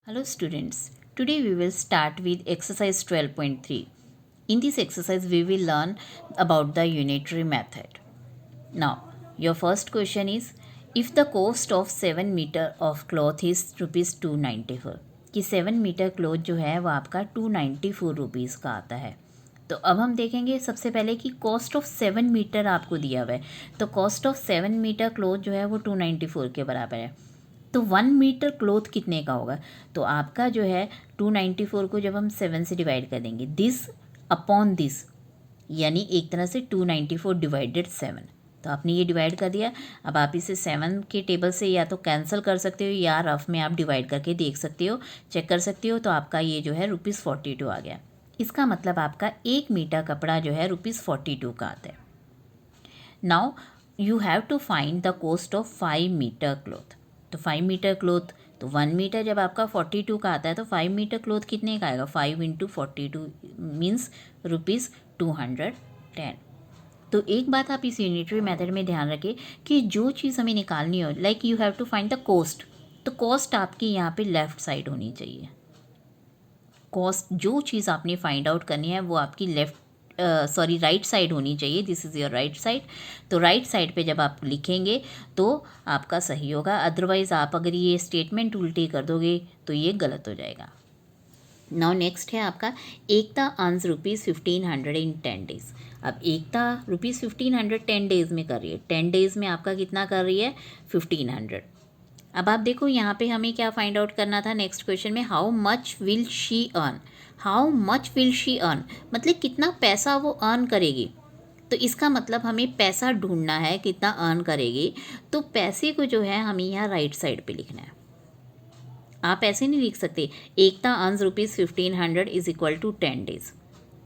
Hello students, today we will start with exercise 12.3. In this exercise we will learn about the unitary method. Now, your first question is, if the cost of 7 meter of cloth is rupees 294, कि 7 metre cloth जो है वो आपका 294 rupees का आता है। तो अब हम देखेंगे सबसे पहले कि कॉस्ट ऑफ 7 मीटर आपको दिया हुआ है, तो कॉस्ट ऑफ 7 मीटर क्लोथ जो है वो 294 के बराबर है। तो 1 मीटर क्लोथ कितने का होगा? तो आपका जो है 294 को जब हम 7 से डिवाइड कर देंगे, दिस अपॉन दिस, यानी एक तरह से 294 डिवाइडेड 7। तो आपने ये डिवाइड कर दिया। अब आप इसे 7 के टेबल से या तो कैंसिल कर सकते हो या रफ में आप डिवाइड करके देख सकते हो, चेक कर सकते हो। तो आपका ये जो है ₹42 आ गया। इसका मतलब आपका 1 मीटर कपड़ा जो है ₹42 का आता है। Now you have to find the cost of 5 metre cloth. तो 5 मीटर क्लोथ, तो 1 मीटर जब आपका 42 का आता है तो 5 मीटर क्लोथ कितने का आएगा? 5 इंटू 42 मीन्स ₹210। तो एक बात आप इस यूनिटरी मेथड में ध्यान रखें कि जो चीज़ हमें निकालनी हो, like you have to find the cost, तो कॉस्ट आपकी यहाँ पे लेफ़्ट साइड होनी चाहिए। कॉस्ट, जो चीज़ आपने फाइंड आउट करनी है वो आपकी राइट साइड होनी चाहिए। This is your right side. तो राइट साइड पे जब आप लिखेंगे तो आपका सही होगा, अदरवाइज़ आप अगर ये स्टेटमेंट उल्टी कर दोगे तो ये गलत हो जाएगा। नाउ नेक्स्ट है आपका, एकता अर्न्स ₹1500 इन 10 डेज। अब एकता ₹1500 10 डेज में कर रही है। 10 डेज में आपका कितना कर रही है? 1500। अब आप देखो यहाँ पे हमें क्या फाइंड आउट करना था नेक्स्ट क्वेश्चन में, how much will she earn. How much will she earn मतलब कितना पैसा वो अर्न करेगी। तो इसका मतलब हमें पैसा ढूंढना है, कितना अर्न करेगी। तो पैसे को जो है हमें यहाँ राइट साइड पे लिखना है। आप ऐसे नहीं लिख सकते Ekta earns ₹1500 is equal to 10 days,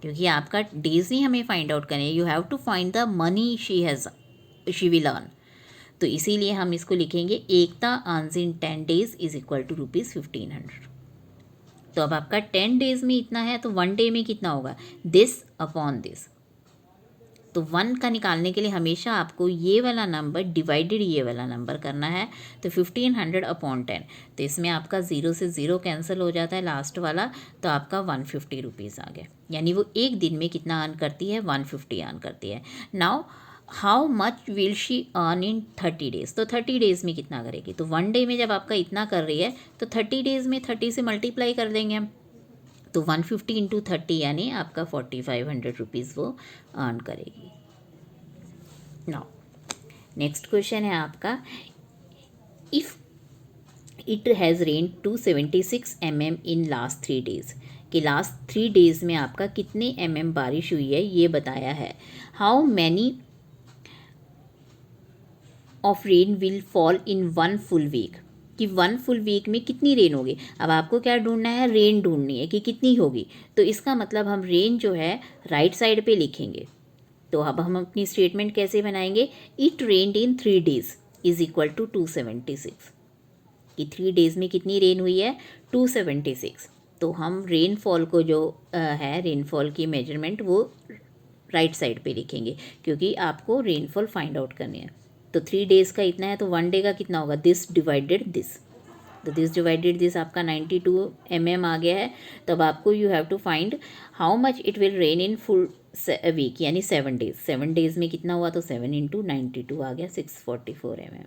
क्योंकि आपका डेज नहीं हमें फाइंड आउट करना है। You have to find the money she will earn. तो इसीलिए हम इसको लिखेंगे Ekta earns in 10 days is equal to ₹1500। तो अब आपका 10 डेज में इतना है तो 1 डे में कितना होगा? This upon this. तो 1 का निकालने के लिए हमेशा आपको ये वाला नंबर डिवाइडेड ये वाला नंबर करना है। तो 1500 अपॉन 10, तो इसमें आपका 0 से 0 कैंसिल हो जाता है लास्ट वाला, तो आपका 150 रुपीज़ आ गया। यानी वो एक दिन में कितना अर्न करती है? 150 अर्न करती है। Now how much will she earn in 30 days. तो 30 डेज में कितना करेगी? तो 1 डे में जब आपका इतना कर रही है तो 30 डेज में 30 से मल्टीप्लाई कर देंगे हम। तो 150 इंटू 30 यानी आपका 4500 रुपीज़ वो अर्न करेगी। नाउ नेक्स्ट क्वेश्चन है आपका, if it has rain 276 mm in last 3 days, कि लास्ट 3 डेज़ में आपका कितने mm बारिश हुई है ये बताया है। How many of rain will fall in 1 full week, कि 1 फुल वीक में कितनी रेन होगी। अब आपको क्या ढूंढना है? रेन ढूंढनी है कि कितनी होगी। तो इसका मतलब हम रेन जो है राइट साइड पे लिखेंगे। तो अब हम अपनी स्टेटमेंट कैसे बनाएंगे? It rained in 3 days is equal to 276, कि 3 डेज में कितनी रेन हुई है? 276। तो हम रेनफॉल को जो है रेनफॉल की मेजरमेंट वो राइट साइड पे लिखेंगे, क्योंकि आपको रेनफॉल फाइंड आउट करनी है। तो 3 डेज़ का इतना है तो 1 डे का कितना होगा? This divided this. तो दिस डिवाइडेड दिस आपका 92 mm आ गया है। तो अब आपको you have to find how much it will rain in full week, यानी 7 डेज। 7 डेज में कितना हुआ? तो 7 इंटू 92 आ गया 644 mm।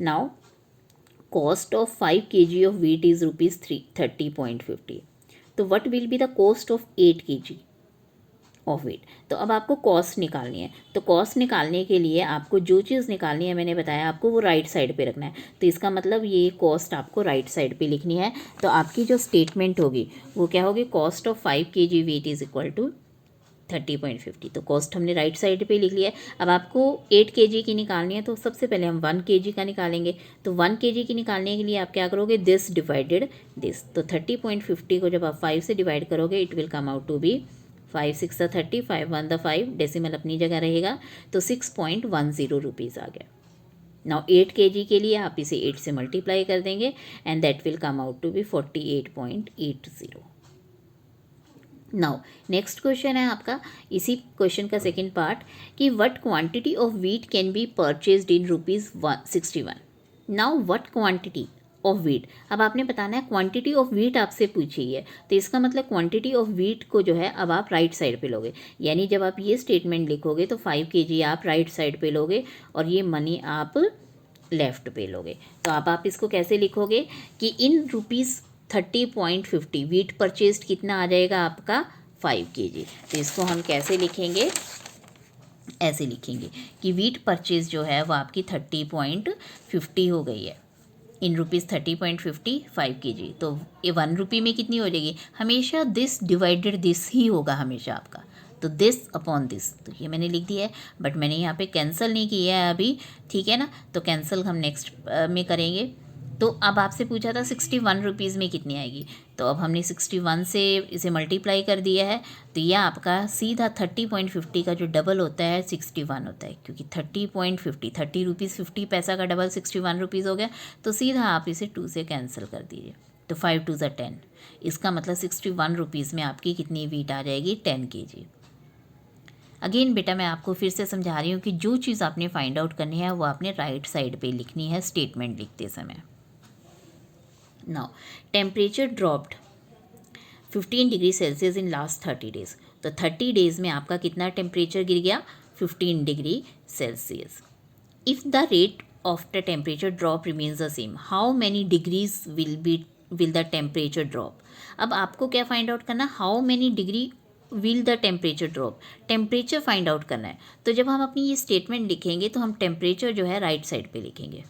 Now cost of 5 kg of wheat is ₹30.50। तो what will be the cost of 8 kg of wheat. तो अब आपको कॉस्ट निकालनी है। तो कॉस्ट निकालने के लिए आपको जो चीज़ निकालनी है मैंने बताया आपको वो राइट साइड पे रखना है। तो इसका मतलब ये कॉस्ट आपको राइट साइड पे लिखनी है। तो आपकी जो स्टेटमेंट होगी वो क्या होगी? Cost of 5 kg wheat is equal to 30.50। तो कॉस्ट हमने राइट साइड पे लिख लिया है। अब आपको 8 kg की निकालनी है तो सबसे पहले हम 1 kg का निकालेंगे। तो 1 kg की निकालने के लिए आप क्या करोगे? This divided this. तो 30.50 को जब आप 5 से डिवाइड करोगे it will come out to be 5 6 30, 5 1 5, decimal अपनी जगह रहेगा। तो 6.10 रुपीज़ आ गया। नाउ 8 kg के लिए आप इसे 8 से मल्टीप्लाई कर देंगे and that will come out to be 48.80। Now next question है आपका इसी क्वेश्चन का सेकेंड पार्ट, कि what quantity of wheat can be purchased in ₹61। नाउ व्हाट क्वांटिटी, ऑफ वीट। अब आपने बताना है क्वांटिटी ऑफ वीट आपसे पूछी है, तो इसका मतलब क्वांटिटी ऑफ वीट को जो है अब आप राइट साइड पे लोगे, यानी जब आप ये स्टेटमेंट लिखोगे तो 5 kg आप राइट साइड पे लोगे और ये मनी आप लेफ्ट पे लोगे। तो अब आप इसको कैसे लिखोगे कि इन ₹30.50 वीट परचेस्ड कितना आ जाएगा आपका 5 kg। तो इसको हम कैसे लिखेंगे, ऐसे लिखेंगे कि वीट परचेज जो है वो आपकी 30.50 हो गई है, इन ₹30.50 5 kg। तो ये 1 रुपये में कितनी हो जाएगी, हमेशा दिस डिवाइडेड दिस ही होगा हमेशा आपका, तो दिस अपॉन दिस। तो ये मैंने लिख दिया है, बट मैंने यहाँ पे कैंसिल नहीं किया है अभी, ठीक है ना, तो कैंसिल हम नेक्स्ट में करेंगे। तो अब आपसे पूछा था 61 रुपीज़ में कितनी आएगी, तो अब हमने 61 से इसे मल्टीप्लाई कर दिया है, तो यह आपका सीधा 30.50 का जो डबल होता है 61 होता है, क्योंकि 30.50 ₹30.50 का डबल 61 रुपीज़ हो गया। तो सीधा आप इसे 2 से कैंसिल कर दीजिए, तो 5 2 ज़ा 10, इसका मतलब 61 रुपीज़ में आपकी कितनी वीट आ जाएगी, 10 kg। अगेन बेटा मैं आपको फिर से समझा रही हूँ कि जो चीज़ आपने फाइंड आउट करनी है वो आपने राइट साइड पे लिखनी है स्टेटमेंट लिखते समय। Now temperature dropped 15 degree Celsius in last 30 days. तो 30 डेज में आपका कितना टेम्परेचर गिर गया, 15 degree Celsius. If the rate of the temperature drop remains the same, how many degrees will the temperature drop. अब आपको क्या फाइंड आउट करना, how many degree will the temperature drop, temperature find out करना है। तो जब हम अपनी ये स्टेटमेंट लिखेंगे तो हम टेम्परेचर जो है राइट साइड पे लिखेंगे।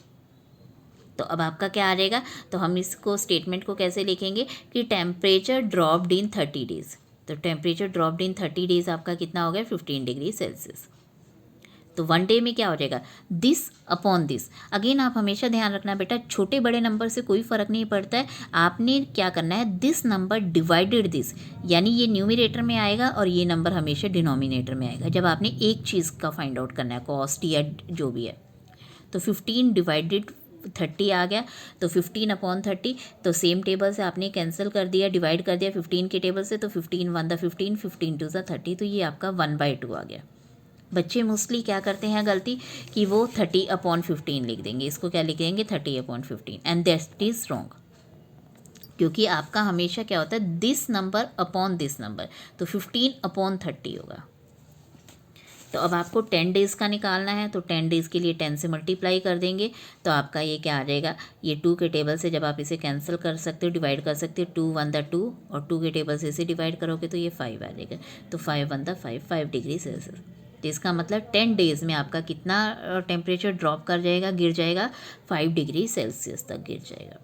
तो अब आपका क्या आ जाएगा, तो हम इसको स्टेटमेंट को कैसे लिखेंगे कि टेम्परेचर ड्रॉप्ड इन 30 डेज। तो टेम्परेचर ड्रॉप्ड इन 30 डेज आपका कितना हो गया, 15 डिग्री सेल्सियस। तो 1 डे में क्या हो जाएगा, दिस अपॉन दिस। अगेन आप हमेशा ध्यान रखना बेटा, छोटे बड़े नंबर से कोई फ़र्क नहीं पड़ता है, आपने क्या करना है, दिस नंबर डिवाइडेड दिस, यानी ये न्यूमिनेटर में आएगा और ये नंबर हमेशा डिनोमिनेटर में आएगा जब आपने एक चीज़ का फाइंड आउट करना है, कॉस्ट या जो भी है। तो 15 डिवाइडेड 30 आ गया, तो 15 अपॉन 30, तो सेम टेबल से आपने कैंसिल कर दिया, डिवाइड कर दिया 15 के टेबल से, तो 15 1 द 15, 15 2 ज़ा 30, तो ये आपका 1/2 आ गया। बच्चे मोस्टली क्या करते हैं गलती कि वो 30 अपॉन 15 लिख देंगे, इसको क्या लिख देंगे 30 upon 15, and that is wrong, क्योंकि आपका हमेशा क्या होता है, this number upon this number, तो 15 अपॉन 30 होगा। तो अब आपको 10 डेज़ का निकालना है, तो 10 डेज़ के लिए 10 से मल्टीप्लाई कर देंगे, तो आपका ये क्या आ जाएगा, ये 2 के टेबल से जब आप इसे कैंसिल कर सकते हो, डिवाइड कर सकते हो, 2 1 द 2, और 2 के टेबल से इसे डिवाइड करोगे तो ये 5 आ जाएगा, तो 5 1 द 5, 5 डिग्री सेल्सियस। तो इसका मतलब 10 डेज़ में आपका कितना टेम्परेचर ड्रॉप कर जाएगा, गिर जाएगा, 5 डिग्री सेल्सियस तक गिर जाएगा।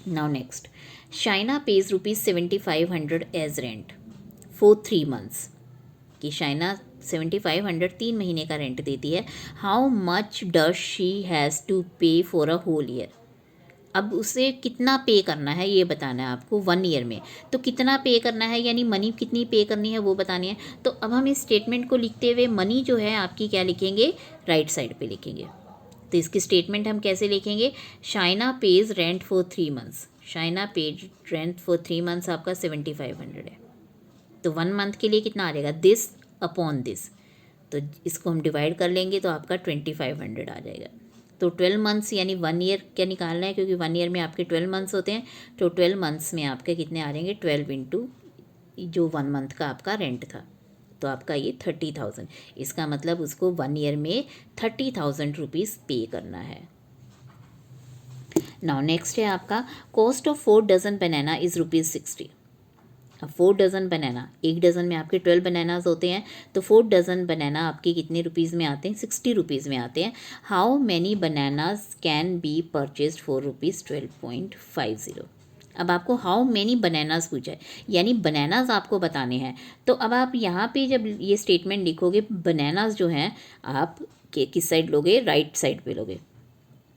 Now next, China pays ₹7500 as rent for 3 months, कि चाइना 7500 3 महीने का रेंट देती है। How much does she has to pay for a whole year. अब उसे कितना पे करना है ये बताना है आपको 1 ईयर में, तो कितना पे करना है यानी मनी कितनी पे करनी है वो बतानी है। तो अब हम इस स्टेटमेंट को लिखते हुए मनी जो है आपकी क्या लिखेंगे, राइट साइड पे लिखेंगे। तो इसकी स्टेटमेंट हम कैसे लिखेंगे, China page rent for 3 months, China page rent for 3 months आपका 7500 है, तो 1 मंथ के लिए कितना आ जाएगा, दिस अपॉन दिस, तो इसको हम डिवाइड कर लेंगे तो आपका 2500 आ जाएगा। तो 12 मंथ्स यानी 1 ईयर क्या निकालना है, क्योंकि 1 ईयर में आपके 12 मंथ्स होते हैं, तो 12 मंथ्स में आपके कितने आ जाएंगे, 12 इंटू जो 1 मंथ का आपका रेंट था, तो आपका ये 30,000, इसका मतलब उसको 1 ईयर में 30,000 रुपीज़ पे करना है। नाउ नेक्स्ट है आपका, cost of 4 dozen banana is ₹60। अब 4 डज़न बनाना, एक डज़न में आपके 12 बनानाज होते हैं, तो 4 डज़न बनाना आपके कितने रुपीज़ में आते हैं, 60 रुपीज़ में आते हैं। How many bananas can be purchased for ₹12.50। अब आपको हाउ मैनी बनानाज पूछा है, यानी बनानाज आपको बताने हैं। तो अब आप यहाँ पे जब ये स्टेटमेंट लिखोगे, बनानाज जो हैं आप किस साइड लोगे, राइट साइड पे लोगे।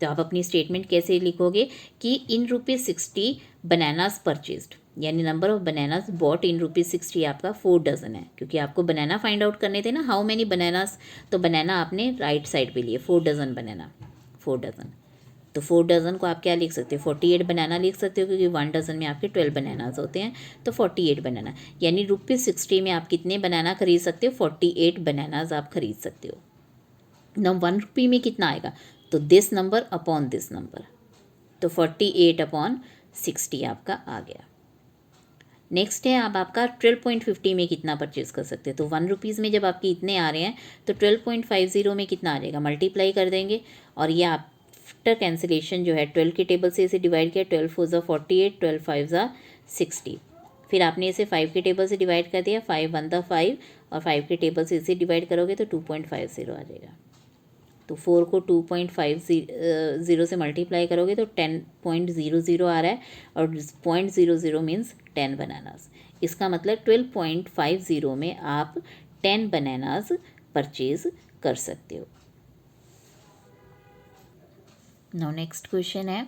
तो आप अपनी स्टेटमेंट कैसे लिखोगे कि इन ₹60 बनानाज परचेस्ड, यानी number of bananas bought in ₹60 आपका 4 डज़न है, क्योंकि आपको बनाना फाइंड आउट करने थे ना, हाउ मैनी बनानाज, तो बनाना आपने राइट साइड पे लिए, 4 डज़न बनाना, 4 डज़न। तो 4 डज़न को आप क्या लिख सकते हो, 48 बनाना लिख सकते हो, क्योंकि 1 डज़न में आपके 12 बनानाज होते हैं, तो 48 बनाना, यानी ₹60 में आप कितने बनाना खरीद सकते हो, 48 बनानाज आप खरीद सकते हो। ना 1 रुपये में कितना आएगा, तो this number upon this number, तो 48/60 आपका आ गया। नेक्स्ट है अब आपका 12.50 में कितना परचेज कर सकते हैं। तो 1 रुपीज़ में जब आपके इतने आ रहे हैं तो 12.50 में कितना आ जाएगा, मल्टीप्लाई कर देंगे और ये आफ्टर कैंसिलेशन जो है 12 के टेबल से इसे डिवाइड किया, 12 4 ज़ा 48, 12 5 ज़ा 60, फिर आपने इसे 5 के टेबल से डिवाइड कर दिया, 5 1 दा 5 और 5 के टेबल से इसे डिवाइड करोगे तो 2.50 आ जाएगा। तो 4 को 2.50 से मल्टीप्लाई करोगे तो 10.00 आ रहा है और 0.00 मीन्स 10 बनानास। इसका मतलब 12.50 में आप 10 बनानास परचेज कर सकते हो। नाउ नेक्स्ट क्वेश्चन है,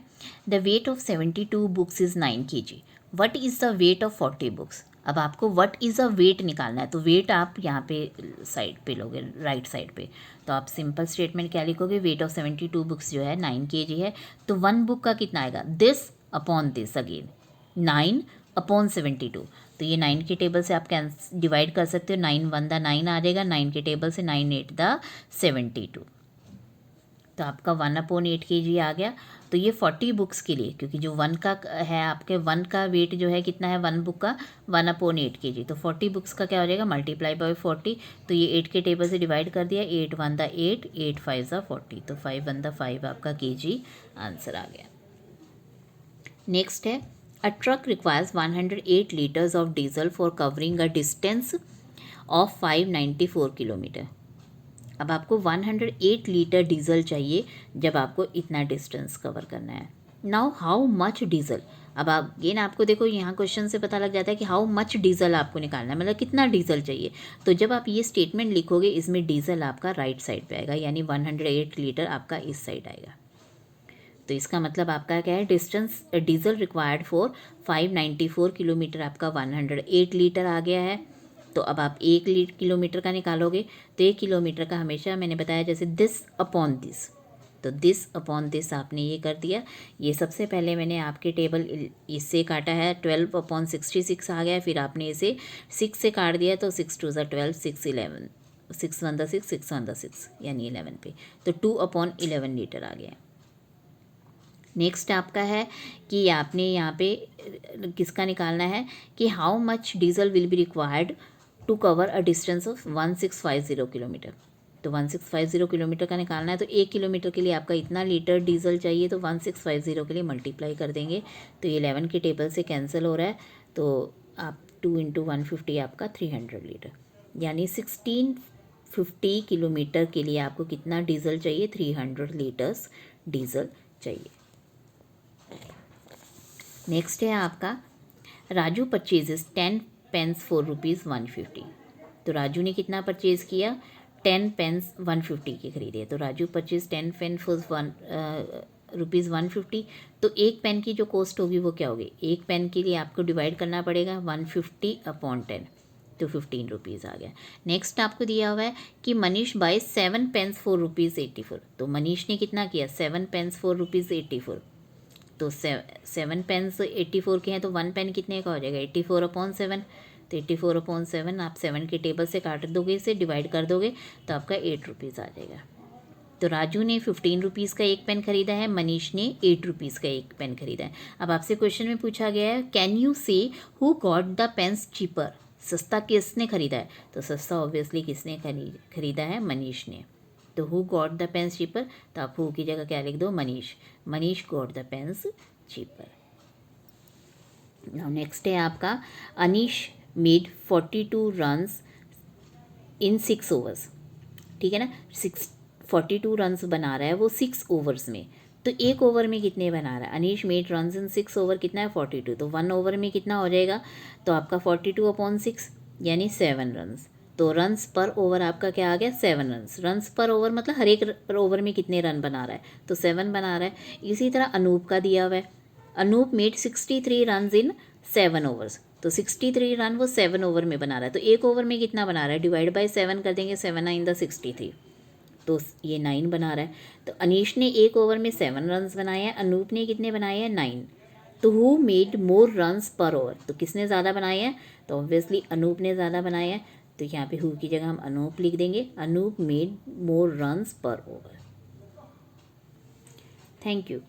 the weight of 72 books is 9 kg, what is the weight of 40 books. अब आपको व्हाट इज़ अ वेट निकालना है, तो वेट आप यहाँ पे साइड पे लोगे, राइट साइड पे, तो आप सिंपल स्टेटमेंट क्या लिखोगे, वेट ऑफ 72 बुक्स जो है 9 kg है, तो 1 बुक का कितना आएगा, दिस अपॉन दिस, अगेन 9/72, तो ये 9 के टेबल से आप डिवाइड कर सकते हो, 9 1 दा 9 आ जाएगा, 9 के टेबल से 9 8 दा 72, तो आपका 1/8 kg आ गया। तो ये 40 बुक्स के लिए, क्योंकि जो 1 का है आपके 1 का वेट जो है कितना है 1 बुक का 1/8 kg, तो 40 बुक्स का क्या हो जाएगा, मल्टीप्लाई बाय 40, तो ये 8 के टेबल से डिवाइड कर दिया, 8 1 दा 8, 8 5 ज़ा 40, तो 5 1 दा 5 आपका kg आंसर आ गया। नेक्स्ट है, a truck requires 108 litres of diesel for covering a distance of 594 kilometre. अब आपको 108 लीटर डीजल चाहिए जब आपको इतना डिस्टेंस कवर करना है। नाउ हाउ मच डीजल, अब आप अगेन आपको देखो यहाँ क्वेश्चन से पता लग जाता है कि हाउ मच डीजल आपको निकालना है, मतलब कितना डीजल चाहिए। तो जब आप ये स्टेटमेंट लिखोगे इसमें डीजल आपका राइट साइड पे आएगा, यानी 108 लीटर आपका इस साइड आएगा। तो इसका मतलब आपका क्या है, distance diesel required for 594 kilometre आपका 108 लीटर आ गया है। तो अब आप 1 किलोमीटर का निकालोगे, तो 1 किलोमीटर का हमेशा मैंने बताया जैसे दिस अपॉन दिस, तो दिस अपॉन दिस आपने ये कर दिया। ये सबसे पहले मैंने आपके टेबल इससे काटा है, 12/66 आ गया, फिर आपने इसे 6 से काट दिया, तो 6 2 ज़ा 12, 6 11, 6 1 दा 6, 6 1 दा 6 यानी 11 पे, तो 2/11 लीटर आ गया। नेक्स्ट आपका है कि आपने यहाँ पे किसका निकालना है कि how much diesel will be required to cover a distance of 1650 kilometre. तो 1650 किलोमीटर का निकालना है, तो 1 किलोमीटर के लिए आपका इतना लीटर डीजल चाहिए, तो 1650 के लिए मल्टीप्लाई कर देंगे, तो ये 11 के टेबल से कैंसिल हो रहा है, तो आप 2 × 150 आपका 300 लीटर, यानी 1650 किलोमीटर के लिए आपको कितना डीजल चाहिए, 300 लीटर्स डीजल चाहिए। नेक्स्ट है आपका, राजू परचेजेस 10 पेन्स फॉर ₹150। तो राजू ने कितना परचेज़ किया, 10 पेन्स 150 के खरीदे, तो राजू परचेज 10 पेन फॉर ₹150। तो एक पेन की जो कॉस्ट होगी वो क्या होगी, एक पेन के लिए आपको डिवाइड करना पड़ेगा 150/10, तो 15 रुपीज़ आ गया। नेक्स्ट आपको दिया हुआ है कि मनीष बाय 7 पेन्स फॉर ₹84। तो मनीष ने कितना किया, 7 पेन्स फॉर ₹84, तो 7 पेन्स 84 के हैं, तो 1 पेन कितने का हो जाएगा, 84/7, तो 84/7 आप 7 के टेबल से काट दोगे, इसे डिवाइड कर दोगे, तो आपका 8 रुपीज़ आ जाएगा। तो राजू ने 15 रुपीज़ का एक पेन खरीदा है, मनीष ने 8 रुपीज़ का एक पेन खरीदा है। अब आपसे क्वेश्चन में पूछा गया है, can you say who got the pens cheaper, सस्ता किसने खरीदा है, तो सस्ता ऑब्वियसली किसने खरीदा है, मनीष ने। तो who got the pens cheaper, तो आप हु की जगह क्या लिख दो, Manish, Manish got the pens cheaper. Now next है आपका, Anish made 42 runs in 6 overs, ठीक है ना, 42 रन्स बना रहा है वो 6 ओवर्स में, तो एक ओवर में कितने बना रहा है, Anish made runs in 6 over कितना है 42, तो 1 ओवर में कितना हो जाएगा, तो आपका 42/6 यानी 7 रन्स, तो रन्स पर ओवर आपका क्या आ गया, 7 रन्स, रन्स पर ओवर मतलब हर एक ओवर में कितने रन बना रहा है, तो 7 बना रहा है। इसी तरह अनूप का दिया हुआ है, Anoop made 63 runs in 7 overs, तो 63 रन वो 7 ओवर में बना रहा है, तो एक ओवर में कितना बना रहा है, डिवाइड बाय 7 कर देंगे, 7 9 दा 63, तो ये 9 बना रहा है। तो अनीश ने एक ओवर में 7 रन्स बनाए हैं, अनूप ने कितने बनाए हैं, 9, तो हु मेड मोर रन्स पर ओवर, तो किसने ज़्यादा बनाए हैं, तो ऑब्वियसली अनूप ने ज़्यादा बनाए हैं, तो यहाँ पे हु की जगह हम अनूप लिख देंगे, अनूप मेड मोर रन्स पर ओवर। Thank you.